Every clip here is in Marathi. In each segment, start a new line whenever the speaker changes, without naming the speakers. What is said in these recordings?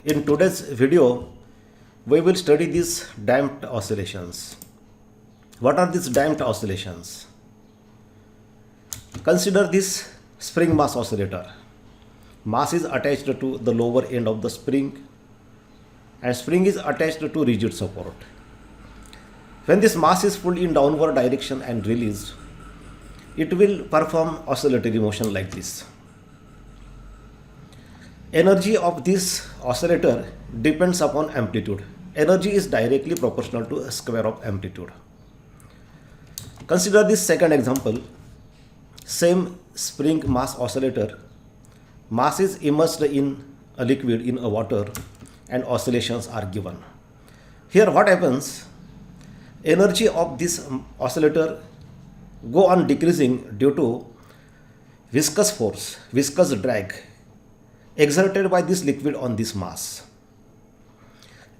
In today's video, we will study these damped oscillations. What are these damped oscillations? Consider this spring mass oscillator. Mass is attached to the lower end of the spring and spring is attached to rigid support. When this mass is pulled in downward direction and released, it will perform oscillatory motion like this. Energy of this oscillator depends upon amplitude. Energy is directly proportional to square of amplitude. Consider this second example. Same spring mass oscillator. Mass is immersed in a liquid in a water and oscillations are given. Here what happens? Energy of this oscillator go on decreasing due to viscous force, viscous drag exerted by this liquid on this mass.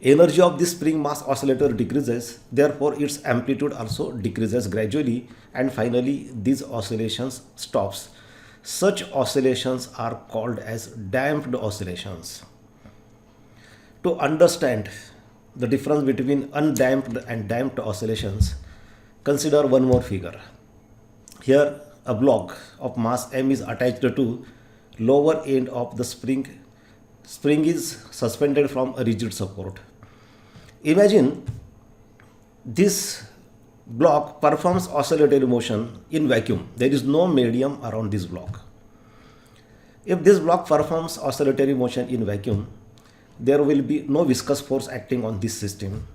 Energy of this spring mass oscillator decreases, therefore its amplitude also decreases gradually and finally these oscillations stops. Such oscillations are called as damped oscillations. To understand the difference between undamped and damped oscillations, consider one more figure. Here a block of mass m is attached to lower end of the spring. Spring is suspended from a rigid support. Imagine this block performs oscillatory motion in vacuum. There is no medium around this block. If this block performs oscillatory motion in vacuum, there will be no viscous force acting on this system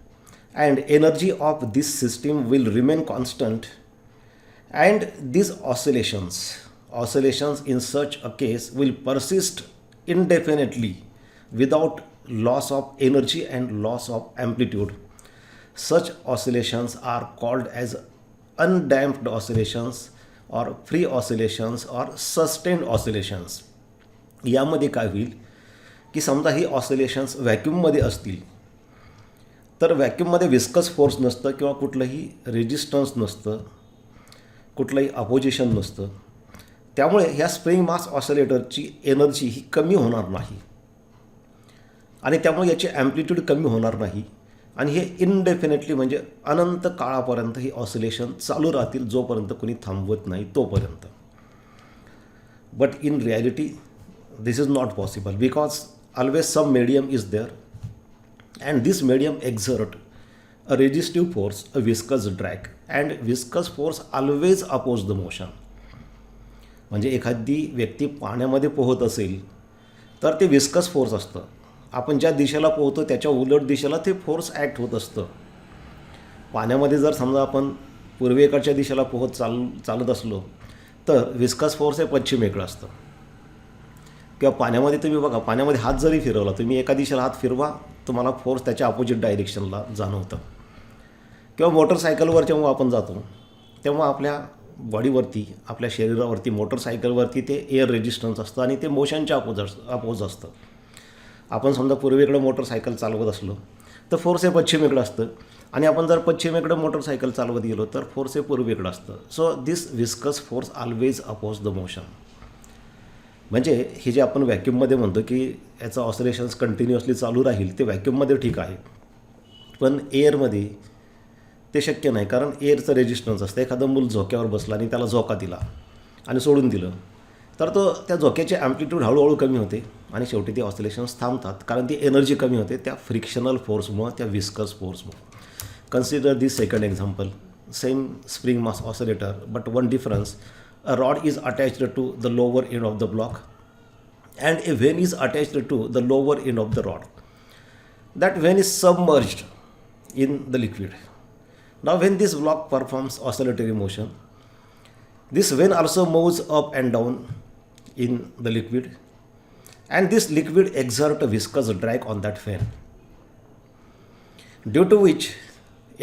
and energy of this system will remain constant, and these oscillations in such a case will persist indefinitely without loss of energy and loss of amplitude. Such oscillations are called as undamped oscillations or free oscillations or sustained oscillations. यामध्ये काय होईल की समजा ही ऑसिलेशन्स व्हॅक्यूममध्ये असतील तर व्हॅक्यूममध्ये विस्कस फोर्स नसतं किंवा कुठलंही रेजिस्टन्स नसतं, कुठलंही अपोजिशन नसतं. त्यामुळे ह्या स्प्रिंग मास ऑसिलेटरची एनर्जी ही कमी होणार नाही आणि त्यामुळे याची ॲम्प्लिट्यूड कमी होणार नाही आणि हे इनडेफिनेटली म्हणजे अनंत काळापर्यंत ही ऑसिलेशन चालू राहतील जोपर्यंत कोणी थांबवत नाही तोपर्यंत. But in reality this is not possible because always some medium is there and this medium exert a resistive force, a viscous drag, and viscous force always oppose the motion. म्हणजे एखादी व्यक्ती पाण्यामध्ये पोहत असेल तर ते विस्कस फोर्स असतं. आपण ज्या दिशेला पोहतो त्याच्या उलट दिशेला ते फोर्स ॲक्ट होत असतं. पाण्यामध्ये जर समजा आपण पूर्वेकडच्या दिशेला पोहत चालत असलो तर विस्कस फोर्स हे पश्चिमेकडं असतं. किंवा पाण्यामध्ये तुम्ही बघा, पाण्यामध्ये हात जरी फिरवला, तुम्ही एका दिशेला हात फिरवा, तुम्हाला फोर्स त्याच्या अपोजिट डायरेक्शनला जाणवतं. किंवा मोटरसायकलवर जेव्हा आपण जातो तेव्हा आपल्या बॉडीवरती, आपल्या शरीरावरती, मोटरसायकलवरती ते एअर रेजिस्टन्स असतं आणि ते मोशनच्या अपोज असतं. आपण समजा पूर्वेकडं मोटरसायकल चालवत असलो तर फोर्स हे पश्चिमेकडं असतं आणि आपण जर पश्चिमेकडं मोटरसायकल चालवत गेलो तर फोर्स हे पूर्वेकडं असतं. So this viscous force always oppose the motion. म्हणजे हे जे आपण व्हॅक्यूममध्ये म्हणतो की याचं ऑसिलेशन्स कंटिन्युअसली चालू राहील ते व्हॅक्यूममध्ये ठीक आहे, पण एअरमध्ये ते शक्य नाही कारण एअरचं रेजिस्टन्स असतं. एखादं मूल झोक्यावर बसला आणि त्याला झोका दिला आणि सोडून दिलं तर तो त्या झोक्याचे ॲम्प्लिट्यूड हळूहळू कमी होते आणि शेवटी ते ऑसिलेशन्स थांबतात कारण ती एनर्जी कमी होते त्या फ्रिक्शनल फोर्समुळं, त्या विस्कस फोर्समुळं. Consider this second example. Same spring mass oscillator but one difference. A rod is attached to the lower end of the block and a vane is attached to the lower end of the rod. That vane is submerged in the liquid. Now when this block performs oscillatory motion, this vane also moves up and down in the liquid and this liquid exerts a viscous drag on that vane, due to which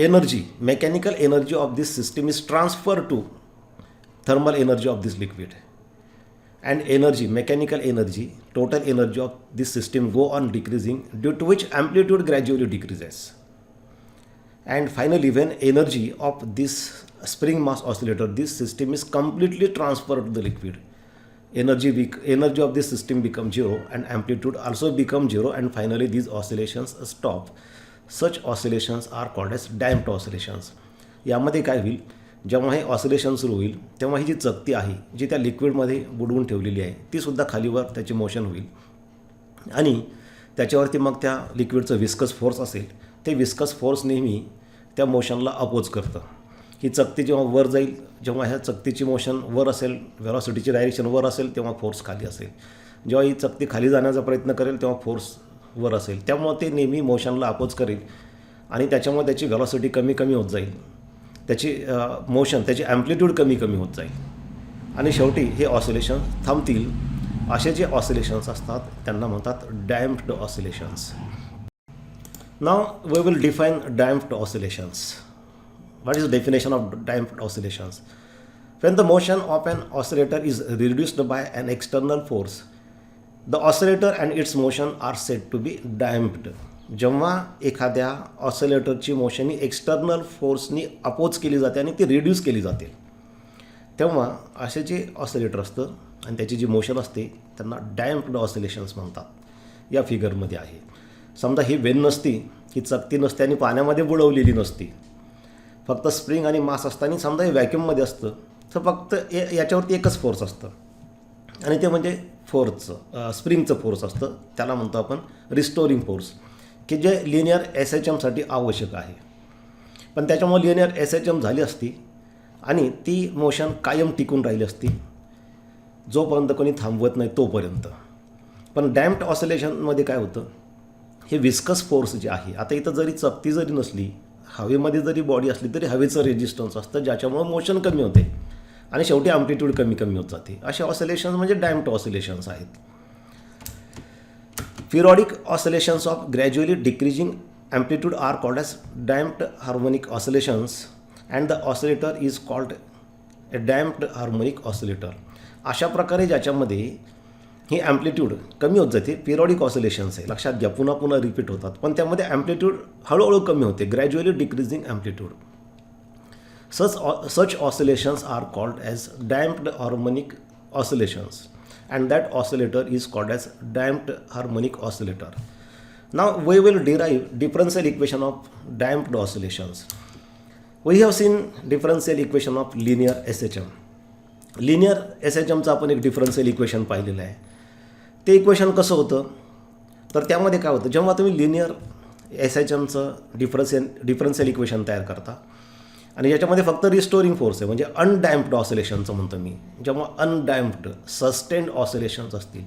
energy, mechanical energy of this system is transferred to thermal energy of this liquid, and energy, mechanical energy, total energy of this system go on decreasing, due to which amplitude gradually decreases. And finally when energy of this spring mass oscillator, this system is completely transferred to the liquid, energy of this system become zero and amplitude also become zero, and finally these oscillations stop. Such oscillations are called as damped oscillations. यामध्ये काय होईल, जेव्हा हे ऑसिलेशन सुरू होईल तेव्हा ही जी चकती आहे जी त्या लिक्विडमध्ये बुडवून ठेवलेली आहे ती सुद्धा खालीवर त्याचे मोशन होईल, आणि त्याच्यावरती मग त्या लिक्विडचं विस्कस फोर्स असेल, ते विस्कस फोर्स नेहमी त्या मोशनला अपोज करतं. ही चकती जेव्हा वर जाईल, जेव्हा ह्या चकतीची मोशन वर असेल, व्हेलॉसिटीची डायरेक्शन वर असेल तेव्हा फोर्स खाली असेल. जेव्हा ही चकती खाली जाण्याचा प्रयत्न करेल तेव्हा फोर्स वर असेल. त्यामुळे ते नेहमी मोशनला अपोज करेल आणि त्याच्यामुळे त्याची व्हेलॉसिटी कमी कमी होत जाईल, त्याची मोशन, त्याची ॲम्प्लिट्यूड कमी कमी होत जाईल, आणि शेवटी हे ऑसिलेशन थांबतील. असे जे ऑसिलेशन्स असतात त्यांना म्हणतात डॅम्प्ड ऑसिलेशन्स. नाव we will define damped oscillations. What is the definition of damped oscillations? When the motion of an oscillator is reduced by an external force, the oscillator and its motion are said to be damped. जेव्हा एखाद्या ऑसिलेटरची मोशन ही एक्सटर्नल फोर्सनी अपोज केली जाते आणि ती रिड्यूस केली जाते, तेव्हा असे जे ऑसिलेटर असतं आणि त्याची जी मोशन असते त्यांना डॅम्प्ड ऑसिलेशन्स म्हणतात. या फिगरमध्ये आहे. समजा ही वेन नसती, ही चकती नसते आणि पाण्यामध्ये बुडवलेली नसती, फक्त स्प्रिंग आणि मास असताना समजा हे व्हॅक्यूममध्ये असतं, तर फक्त याच्यावरती एकच फोर्स असतं आणि ते म्हणजे स्प्रिंगचं फोर्स असतं. त्याला म्हणतो आपण रिस्टोरिंग फोर्स, की जे लिनियर SHMसाठी आवश्यक आहे. पण त्याच्यामुळे लिनियर SHM झाली असती आणि ती मोशन कायम टिकून राहिली असती जोपर्यंत कोणी थांबवत नाही तोपर्यंत. पण डॅम्प्ड ऑसिलेशनमध्ये काय होतं, हे विस्कस फोर्स जे आहे, आता इथं जरी चकती जरी नसली, हवेमध्ये जरी बॉडी असली तरी हवेचं रेजिस्टन्स असतं ज्याच्यामुळं मोशन कमी होते आणि शेवटी ॲम्प्लिट्यूड कमी कमी होत जाते. असे ऑसिलेशन्स म्हणजे डॅम्प्ड ऑसिलेशन्स आहेत. Periodic oscillations of gradually decreasing amplitude are called as damped harmonic oscillations and the oscillator is called a damped harmonic oscillator. अशा प्रकारे ज्याच्यामध्ये ही ॲम्प्लिट्यूड कमी होत जाते, पिरियॉडिक ऑसिलेशन्स आहे, लक्षात घ्या, पुन्हा पुन्हा रिपीट होतात, पण त्यामध्ये ॲम्प्लिट्यूड हळूहळू कमी होते, gradually decreasing amplitude. such oscillations are called as damped harmonic oscillations, and that oscillator is called as damped harmonic oscillator. Now we will derive differential equation of damped oscillations. We have seen differential equation of linear SHM. Linear SHMचं आपण एक डिफरन्शियल इक्वेशन पाहिलेलं आहे. ते इक्वेशन कसं होतं, तर त्यामध्ये काय होतं, जेव्हा तुम्ही लिनियर SHMचं डिफरन्शियल इक्वेशन तयार करता आणि याच्यामध्ये फक्त रिस्टोरिंग फोर्स आहे, म्हणजे अनडॅम्प्ड ऑसिलेशनचं म्हणतो मी. जेव्हा अनडॅम्प्ड सस्टेन्ड ऑसिलेशन्स असतील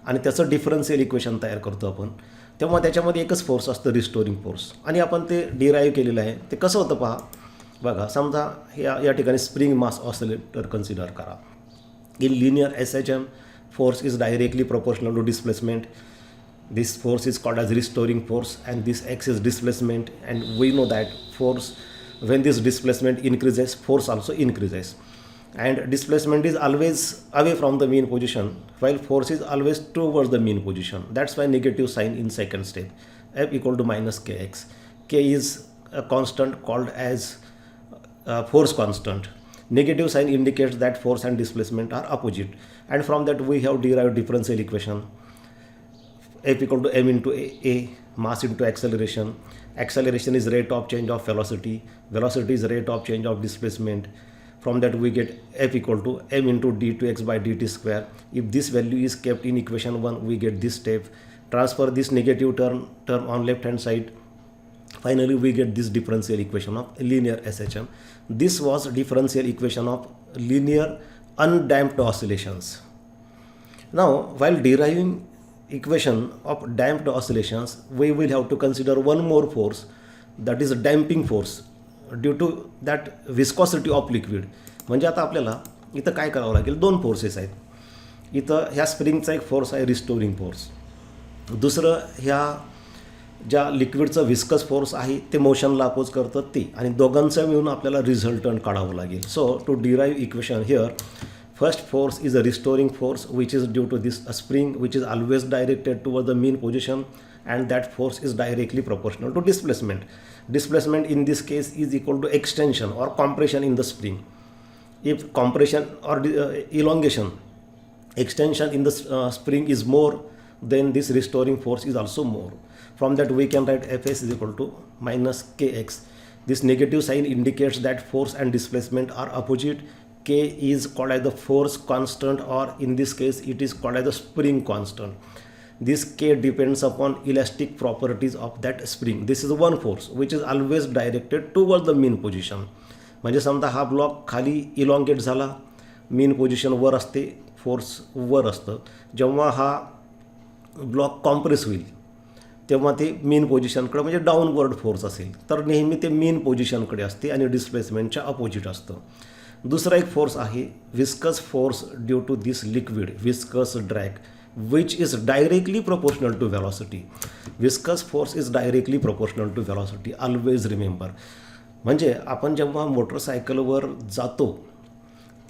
आणि त्याचं डिफरन्शियल इक्वेशन तयार करतो आपण, तेव्हा त्याच्यामध्ये एकच फोर्स असतं, रिस्टोरिंग फोर्स, आणि आपण ते डिराईव्ह केलेलं आहे. ते कसं होतं पहा, बघा, समजा या ठिकाणी स्प्रिंग मास ऑसिलेटर कन्सिडर करा. In linear SHM force is directly proportional to displacement. This force is called as restoring force, and this x is displacement, and we know that force, when this displacement increases, force also increases, and displacement is always away from the mean position while force is always towards the mean position. That's why negative sign in second step, F equal to minus kx. K is a constant called as force constant. Negative sign indicates that force and displacement are opposite, and from that we have derived differential equation. F equal to m into a, mass into acceleration. Acceleration is rate of change of velocity. Velocity is rate of change of displacement. From that we get F equal to m into d2x by dt square. If this value is kept in equation 1, we get this step. Transfer this negative term on left hand side. Finally we get this differential equation of linear SHM. This was differential equation of linear undamped oscillations. Now while deriving equation of damped oscillations, we will have to consider one more force, that is a damping force due to that viscosity of liquid. म्हणजे आता आपल्याला इथं काय करावं लागेल, दोन फोर्सेस आहेत. इथं ह्या स्प्रिंगचा एक फोर्स आहे, रिस्टोरिंग फोर्स. दुसरं ह्या ज्या लिक्विडचं विस्कस फोर्स आहे ते मोशनला अपोज करतं ते, आणि दोघांचं मिळून आपल्याला रिझल्टंट काढावं लागेल. So to derive equation here, first force is a restoring force which is due to this spring which is always directed toward the mean position, and that force is directly proportional to displacement. Displacement in this case is equal to extension or compression in the spring. If compression or elongation extension in the spring is more, then this restoring force is also more. From that we can write Fs is equal to minus Kx. This negative sign indicates that force and displacement are opposite. K is called as the force constant, or in this case it is called as the spring constant. This K depends upon elastic properties of that spring. This is one force which is always directed towards the mean position. म्हणजे समजा हा ब्लॉक खाली इलॉंगेट झाला, मीन पोझिशन वर असते, फोर्स वर असतं. जेव्हा हा ब्लॉक कॉम्प्रेस होईल तेव्हा ते मीन पोझिशनकडे म्हणजे डाऊनवर्ड फोर्स असेल, तर नेहमी ते मीन पोझिशनकडे असते आणि डिस्प्लेसमेंटच्या अपोजिट असतं. दुसरा एक फोर्स आहे viscous force due to this liquid viscous drag which is directly proportional to velocity. Viscous force is directly proportional to velocity. Always remember. म्हणजे आपण जेव्हा मोटरसायकलवर जातो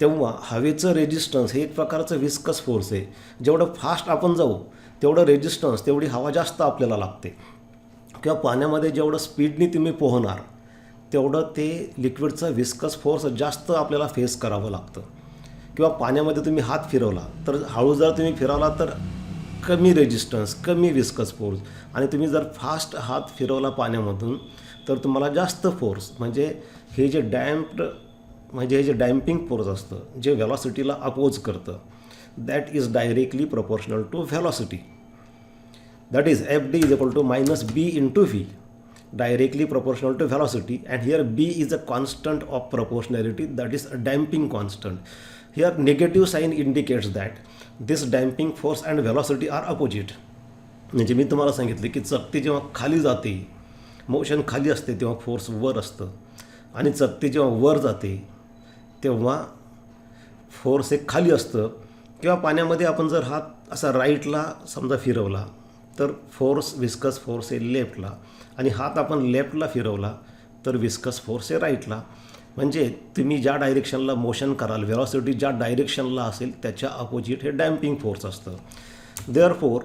तेव्हा हवेचं रेजिस्टन्स हे एक प्रकारचं विस्कस फोर्स आहे. जेवढं फास्ट आपण जाऊ तेवढं रेजिस्टन्स, तेवढी हवा जास्त आपल्याला लागते. किंवा पाण्यामध्ये जेवढं स्पीडनी तुम्ही पोहणार तेवढं ते लिक्विडचं विस्कस फोर्स जास्त आपल्याला फेस करावं लागतं. किंवा पाण्यामध्ये तुम्ही हात फिरवला तर हळू जर तुम्ही फिरवला तर कमी रेजिस्टन्स, कमी विस्कस फोर्स, आणि तुम्ही जर फास्ट हात फिरवला पाण्यामधून तर तुम्हाला जास्त फोर्स, म्हणजे हे जे डॅम्पिंग फोर्स असतं जे व्हेलॉसिटीला अपोज करतं, that is directly proportional to velocity. That is Fd is equal to minus B into V, directly proportional to velocity, and here B is a constant of proportionality, that is a damping constant. Here negative sign indicates that this damping force and velocity are opposite. म्हणजे मी तुम्हाला सांगितले की चकती जेव्हा खाली जाते, मोशन खाली असते तेव्हा फोर्स वर असतं, आणि चकती जेव्हा वर जाते तेव्हा फोर्स हे खाली असतं. किंवा पाण्यामध्ये आपण जर हात असा राईटला समजा फिरवला तर फोर्स विस्कस फोर्स आहे लेफ्टला, आणि हात आपण लेफ्टला फिरवला तर विस्कस फोर्स आहे राईटला. म्हणजे तुम्ही ज्या डायरेक्शनला मोशन कराल, व्हेलॉसिटी ज्या डायरेक्शनला असेल त्याच्या अपोजिट हे डॅम्पिंग फोर्स असतं. Therefore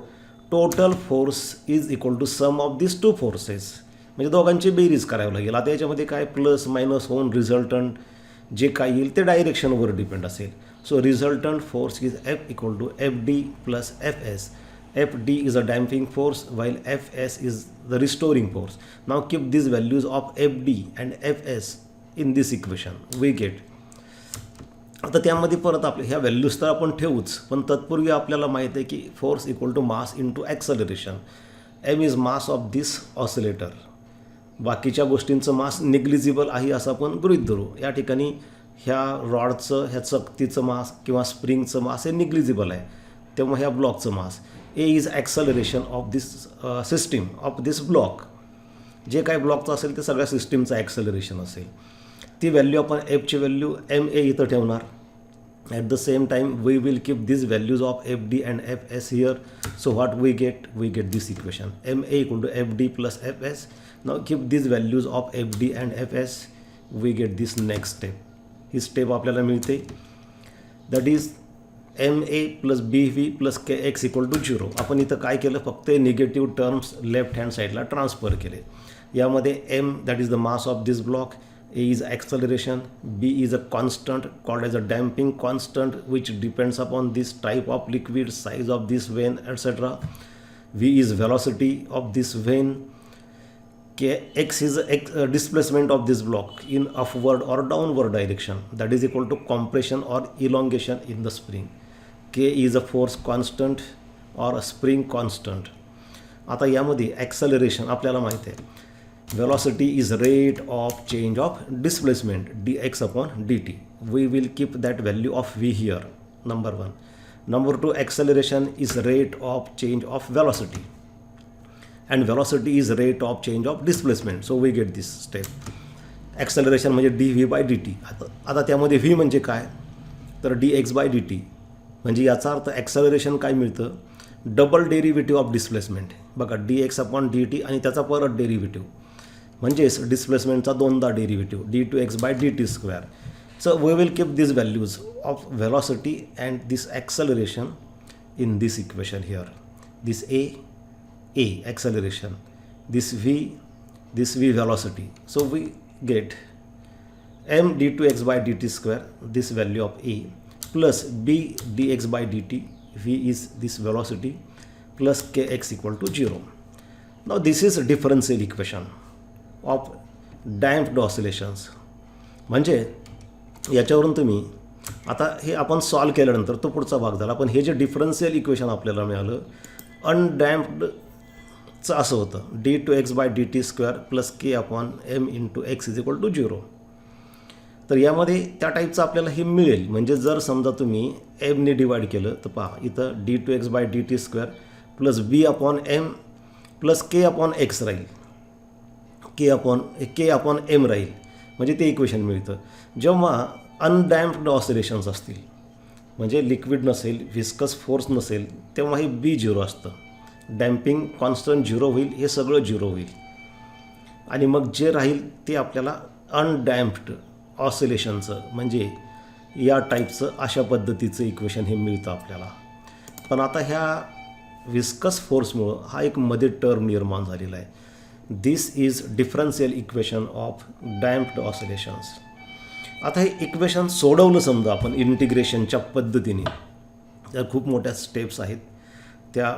total force is equal to sum of this two forces. म्हणजे दोघांची बेरीज करावी लागेल. आता याच्यामध्ये काय प्लस मायनस होऊन रिझल्टंट जे काय येईल ते डायरेक्शनवर डिपेंड असेल. So resultant force is F equal to Fd plus Fs. Fd is a damping force while Fs is the restoring force. Now keep these values of Fd and Fs in this equation. We get. आता त्यामध्ये परत आपले ह्या व्हॅल्यूज तर आपण ठेवूच, पण तत्पूर्वी आपल्याला माहीत आहे की force equal to mass into acceleration. M is mass of this oscillator. बाकीच्या गोष्टींचं मास निग्लिजिबल आहे असं आपण गृहीत धरू. या ठिकाणी ह्या रॉडचं, ह्या चकतीचं मास किंवा स्प्रिंगचं मास हे निग्लिजिबल आहे. तेव्हा ह्या ब्लॉकचं मास A is acceleration of this system of this block. जे काही ब्लॉकचं असेल ते सगळ्या सिस्टीमचं ॲक्सलरेशन असेल. ती व्हॅल्यू आपण Fची व्हॅल्यू MA इथं ठेवणार. At the same time we will keep this values of Fd and Fs here. So what we get this equation MA equal to Fd plus Fs. Now keep this values of Fd and Fs. We get this next step. ही स्टेप आपल्याला मिळते, that is MA plus BV plus KX equal to 0. आपण इथं काय केलं, फक्त निगेटिव्ह टर्म्स लेफ्ट हँड साईडला ट्रान्सफर केले. यामध्ये M that is the mass of this block, A is acceleration, B is a constant called as a damping constant which depends upon this type of liquid, size of this vein, etc. V is velocity of this vein. X is a displacement of this block in upward or downward direction, that is equal to compression or elongation in the spring. K is a force constant or a spring constant. आता यामध्ये ॲक्सलरेशन आपल्याला माहिती आहे, velocity is rate of change of displacement dx upon dt. We will keep that value of v here, number 1. Number 2, acceleration is rate of change of velocity, and velocity is rate of change of displacement. So we get this step. Acceleration म्हणजे dv by dt. आता त्यामध्ये v म्हणजे काय, तर dx by dt. म्हणजे याचा अर्थ ॲक्सलरेशन काय मिळतं, डबल डेरिव्हेटिव्ह ऑफ डिस्प्लेसमेंट. बघा dx अपॉन dt आणि त्याचा परत डेरिव्हेटिव्ह, म्हणजेच डिस्प्लेसमेंटचा दोनदा derivative d2x by dt square. So we will keep this values of velocity and this acceleration in this equation here. This a acceleration, this v velocity. So we get m d2x by dt square, this value of a, plus b dx by dt. V is this velocity plus kx equal to 0. Now this is a differential equation of damped oscillations. म्हणजे याच्यावरून तुम्ही आता हे आपण सॉल्व केल्यानंतर तो पुढचा भाग झाला. पण हे जे डिफरन्शियल इक्वेशन आपल्याला मिळालं अनडॅम्प्डचं असं होतं d2x by dt square plus k upon m into x is equal to 0. तर यामध्ये त्या टाईपचं आपल्याला हे मिळेल. म्हणजे जर समजा तुम्ही एमने डिवाईड केलं तर पहा इथं d2x by dt square plus b upon m plus k upon x राहील, k अपॉन m राहील. म्हणजे ते इक्वेशन मिळतं. जेव्हा अनडॅम्प्ड ऑसिलेशन्स असतील म्हणजे लिक्विड नसेल, व्हिस्कस फोर्स नसेल, तेव्हा हे बी 0 असतं. डॅम्पिंग कॉन्स्टंट 0 होईल, हे सगळं 0 होईल. आणि मग जे राहील ते आपल्याला अनडॅम्प्ड ऑसिलेशनचं म्हणजे या टाईपचं अशा पद्धतीचं इक्वेशन हे मिळतं आपल्याला. पण आता ह्या व्हिस्कस फोर्समुळं हा एक मध्ये टर्म निर्माण झालेला आहे. This is differential equation of damped oscillations. आता हे इक्वेशन सोडवलं समजा आपण इंटिग्रेशनच्या पद्धतीने, त्या खूप मोठ्या स्टेप्स आहेत, त्या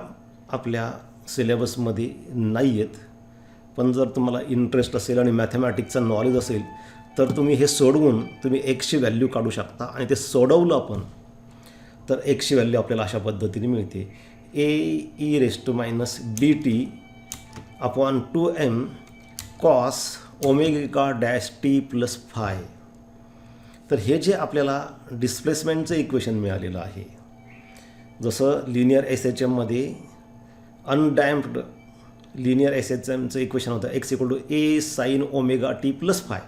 आपल्या सिलेबसमध्ये नाही आहेत. पण जर तुम्हाला इंटरेस्ट असेल आणि मॅथमॅटिक्सचं नॉलेज असेल तर तुम्ही हे सोडवून तुम्ही एक्सची व्हॅल्यू काढू शकता. आणि ते सोडवलं आपण तर एक्सची व्हॅल्यू आपल्याला अशा पद्धतीने मिळते ae−bt upon 2m cos omega dash T plus five. तर हे जे आपल्याला डिस्प्लेसमेंटचं इक्वेशन मिळालेलं आहे, जसं लिनियर एस एच एममध्ये अनडॅम्प्ड लिनियर एस एच एमचं इक्वेशन होतं x equal to a sine omega T plus phi,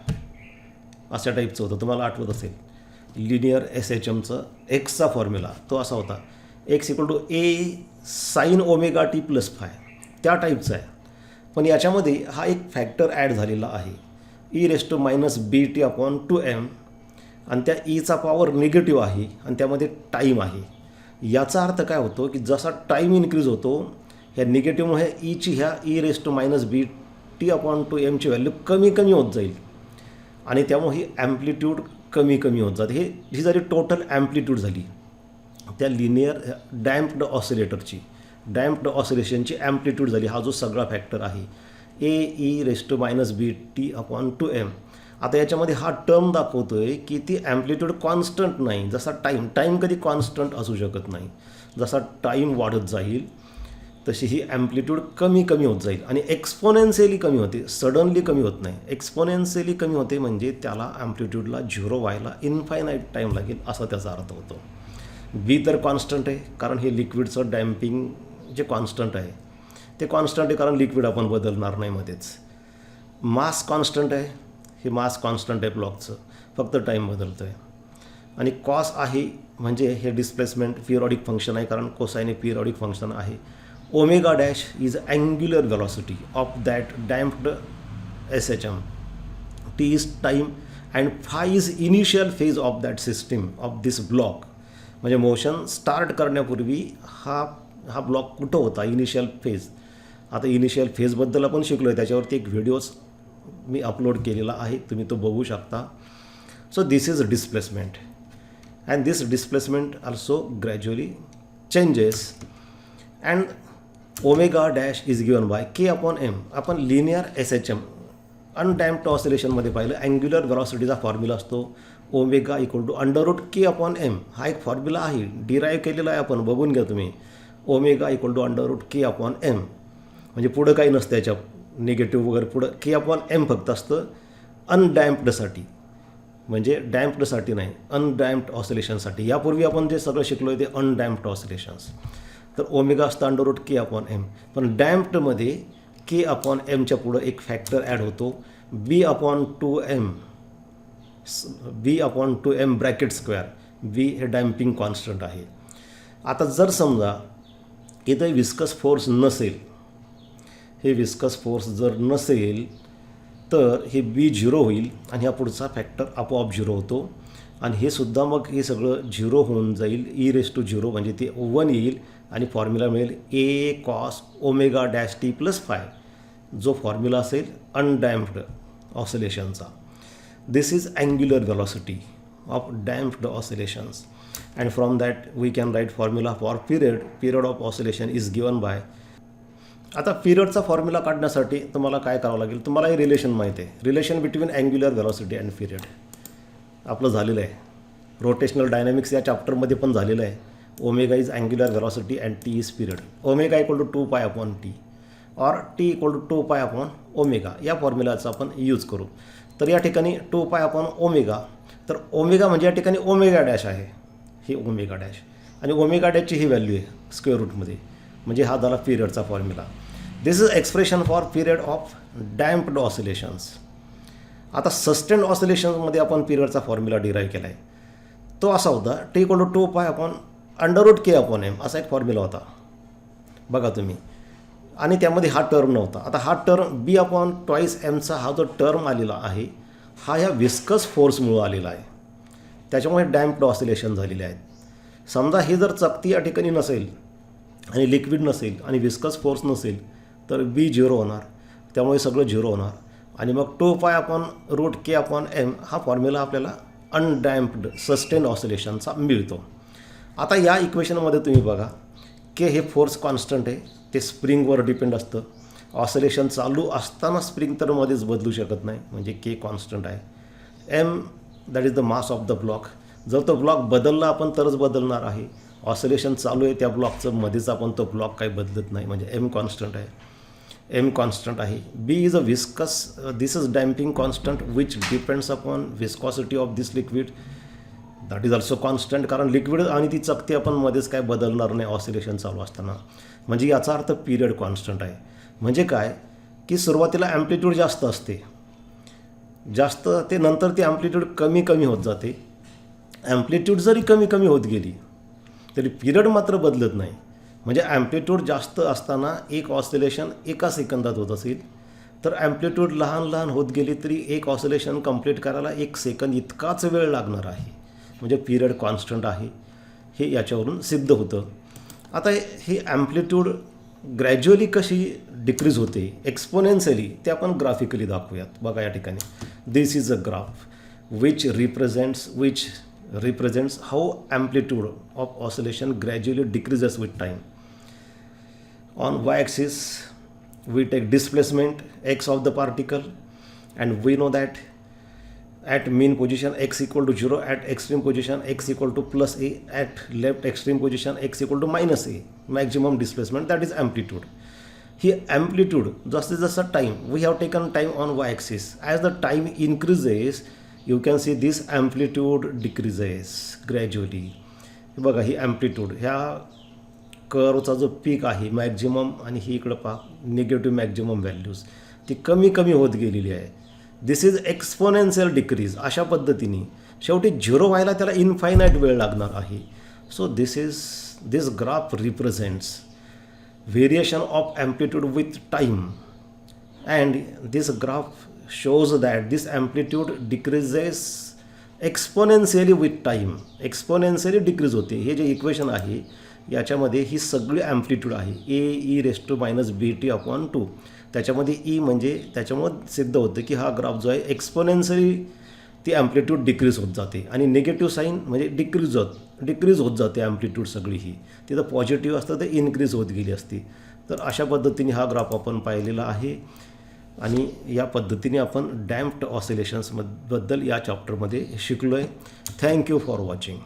अशा टाईपचं होतं. तुम्हाला आठवत असेल लिनियर एस एच एमचं एक्सचा फॉर्म्युला तो असा होता x equal to a sine omega T plus phi, त्या टाईपचा आहे. पण याच्यामध्ये हा एक फॅक्टर ॲड झालेला आहे e−bt अपॉन 2m, आणि त्या ईचा पॉवर निगेटिव्ह आहे आणि त्यामध्ये टाईम आहे. याचा अर्थ काय होतो की जसा टाईम इन्क्रीज होतो ह्या निगेटिव्हमुळे ईची ह्या e−bt अपॉन 2mची व्हॅल्यू कमी कमी होत जाईल आणि त्यामुळे ही ॲम्प्लिट्यूड कमी कमी होत जाते. ही जरी टोटल ॲम्प्लिट्यूड झाली त्या लिनियर डॅम्प्ड ऑसिलेटरची, डॅम्प्ड ऑसिलेशनची ॲम्प्लिट्यूड झाली. हा जो सगळा फॅक्टर आहे ae−bt अपॉन 2m. आता याच्यामध्ये हा टर्म दाखवतो आहे की ती ॲम्प्लिट्यूड कॉन्स्टंट नाही. जसा टाईम कधी कॉन्स्टंट असू शकत नाही. जसा टाईम वाढत जाईल तशी ही ॲम्प्लिट्यूड कमी कमी होत जाईल आणि एक्सपोनेन्शियली कमी होते, सडनली कमी होत नाही. एक्सपोनेन्शियली कमी होते म्हणजे त्याला ॲम्प्लिट्यूडला 0 व्हायला इनफायनाईट टाईम लागेल असा त्याचा अर्थ होतो. बी तर कॉन्स्टंट आहे कारण हे लिक्विडचं डॅम्पिंग जे कॉन्स्टंट आहे ते कॉन्स्टंट आहे कारण लिक्विड आपण बदलणार नाही मध्येच. मास कॉन्स्टंट आहे, हे मास कॉन्स्टंट आहे ब्लॉकचं, फक्त टाईम बदलतो आहे. आणि कॉस आहे म्हणजे हे डिस्प्लेसमेंट पिरियॉडिक फंक्शन आहे कारण कोसाईन हे पिरियॉडिक फंक्शन आहे. Omega dash is angular velocity of that damped SHM. T is time and five is initial phase of that system of this block. म्हणजे मोशन स्टार्ट करण्यापूर्वी हा ब्लॉक कुठं होता, इनिशियल फेज. आता इनिशियल फेजबद्दल आपण शिकलो आहे, त्याच्यावरती एक व्हिडिओज मी अपलोड केलेला आहे, तुम्ही तो बघू शकता. So this is displacement and this displacement also gradually changes and omega dash is given by k upon m. आपण लिनियर SHM अनडॅम्प्ड ऑसिलेशनमध्ये पाहिलं अँग्युलर वेलॉसिटीचा फॉर्म्युला असतो omega equal to √k upon m. हा एक फॉर्म्युला आहे, डिराईव्ह केलेला आहे आपण, बघून घ्या तुम्ही. Omega equal to √k upon m. म्हणजे पुढं काही नसतं याच्या निगेटिव्ह वगैरे, पुढं k अपॉन m फक्त असतं अनडॅम्प्डसाठी, म्हणजे डॅम्प्डसाठी नाही, अनडॅम्प्ड ऑसिलेशनसाठी. यापूर्वी आपण जे सगळं शिकलो आहे ते अनडॅम्प्ड ऑसिलेशन्स. तर ओमेगा असतं √k अपॉन m. पण डॅम्प्डमध्ये k अपॉन mच्या पुढं एक फॅक्टर ॲड होतो b upon 2m bracket square. b हे डॅम्पिंग कॉन्स्टंट आहे. आता जर समजा इथं विस्कस फोर्स नसेल, हे विस्कस फोर्स जर नसेल तर हे b 0 होईल आणि हा पुढचा फॅक्टर आपोआप 0 होतो आणि हे सुद्धा मग हे सगळं 0 होऊन जाईल. e⁻0 म्हणजे ते 1 येईल आणि फॉर्म्युला मिळेल a cos omega dash T plus phi, जो फॉर्म्युला असेल अनडॅम्प्ड ऑसिलेशनचा. This is angular velocity of damped oscillations, and from that we can write formula for period of oscillation is given by. आता पिरियडचा फॉर्म्युला काढण्यासाठी तुम्हाला काय करावं लागेल, तुम्हाला हे रिलेशन माहिती आहे, relation between angular velocity and period आपलं झालेलं आहे. रोटेशनल डायनॅमिक्स या चॅप्टरमध्ये पण झालेलं आहे. Omega is angular velocity and T is period. Omega equal to 2π/t और टी इक्वल टू 2π/ओमेगा या फॉर्म्युलाचा आपण यूज करू. तर या ठिकाणी 2π/ओमेगा, तर ओमेगा म्हणजे या ठिकाणी ओमेगा डॅश आहे, ही ओमेगा डॅश, आणि ओमेगा डॅशची ही व्हॅल्यू आहे स्क्वेअर रूटमध्ये, म्हणजे हा झाला पिरियडचा formula. This is expression for period of damped oscillations. आता सस्टेंड ऑसिलेशन्समध्ये आपण पिरियडचा फॉर्म्युला डिराईव्ह केला आहे. तो असा होता टी इक्वल टू 2π/√k/m असा एक फॉर्म्युला होता बघा तुम्ही, आणि त्यामध्ये हा टर्म नव्हता. आता हा टर्म B/2/m हा जो टर्म आलेला आहे हा ह्या विस्कस फोर्समुळं आलेला आहे, त्याच्यामुळे डॅम्प्ड ऑसिलेशन झालेले आहेत. समजा ही जर चकती या ठिकाणी नसेल आणि लिक्विड नसेल आणि विस्कस फोर्स नसेल तर B 0 होणार, त्यामुळे सगळं 0 होणार, आणि मग 2π/√k/m हा फॉर्म्युला आपल्याला अनडॅम्प्ड सस्टेन ऑसिलेशनचा मिळतो. आता या इक्वेशनमध्ये तुम्ही बघा के हे फोर्स कॉन्स्टंट आहे, ते स्प्रिंगवर डिपेंड असतं. ऑसिलेशन चालू असताना स्प्रिंग तर मध्येच बदलू शकत नाही, म्हणजे के कॉन्स्टंट आहे. M that is the mass of the block, जर तो ब्लॉक बदलला आपण तरच बदलणार आहे. ऑसिलेशन चालू आहे त्या ब्लॉकचं, मध्येच आपण तो ब्लॉक काही बदलत नाही, म्हणजे एम कॉन्स्टंट आहे. एम कॉन्स्टंट आहे. B is a viscous, this is damping constant which depends upon viscosity of this liquid, that is also constant, कारण लिक्विड आणि ती चकती आपण मध्येच काय बदलणार नाही ऑसिलेशन चालू असताना. म्हणजे याचा अर्थ पिरियड कॉन्स्टंट आहे. म्हणजे काय की सुरुवातीला ॲम्प्लिट्यूड जास्त असते, जास्त ते नंतर ती ॲम्प्लिट्यूड कमी कमी होत जाते. ॲम्प्लिट्यूड जरी कमी कमी होत गेली तरी पिरियड मात्र बदलत नाही. म्हणजे ॲम्प्लिट्यूड जास्त असताना एक ऑसिलेशन एका सेकंदात होत असेल, तर ॲम्प्लिट्यूड लहान लहान होत गेली तरी एक ऑसिलेशन कंप्लीट करायला 1 सेकंद इतकाच वेळ लागणार आहे, म्हणजे पिरियड कॉन्स्टंट आहे, हे याच्यावरून सिद्ध होतं. आता ही ॲम्प्लिट्यूड ग्रॅज्युअली कशी डिक्रीज होते एक्सपोनेन्शियली, ते आपण ग्राफिकली दाखवूयात. बघा या ठिकाणी this is a graph which represents how amplitude of oscillation gradually decreases with time. On y-axis we take displacement x of the particle, and we know that at mean position x equal to 0, at extreme position x equal to plus a, at left extreme position x equal to minus a, maximum displacement, that is amplitude. Here amplitude just is a time, we have taken time on y-axis. As the time increases you can see this amplitude decreases gradually. बघा ही ॲम्प्लिट्यूड ह्या कर्वचा जो पीक आहे मॅक्झिमम, आणि ही इकडं पहा निगेटिव्ह मॅक्झिमम व्हॅल्यूज, ती कमी कमी होत गेलेली आहे. This is exponential decrease. अशा पद्धतीने शेवटी 0 व्हायला त्याला इनफायनाईट वेळ लागणार आहे. So this graph represents variation of amplitude with time, and this graph shows that this amplitude decreases exponentially with time. Exponentially decrease होते. हे जे इक्वेशन आहे याच्यामध्ये ही सगळी ॲम्प्लिट्यूड आहे AE⁻⁵ त्याच्यामध्ये ई म्हणजे त्याच्यामुळं सिद्ध होतं की हा ग्राफ जो आहे एक्सपोनेन्शियली ती ॲम्प्लिट्यूड डिक्रीज होत जाते, आणि निगेटिव्ह साईन म्हणजे डिक्रीज होत जाते ॲम्प्लिट्यूड सगळी. ही तिथं पॉझिटिव्ह असतं ते इन्क्रीज होत गेली असती. तर अशा पद्धतीने हा ग्राफ आपण पाहिलेला आहे, आणि या पद्धतीने आपण डॅम्प्ड ऑसिलेशन्सबद्दल या चॅप्टरमध्ये शिकलो आहे. Thank you for watching.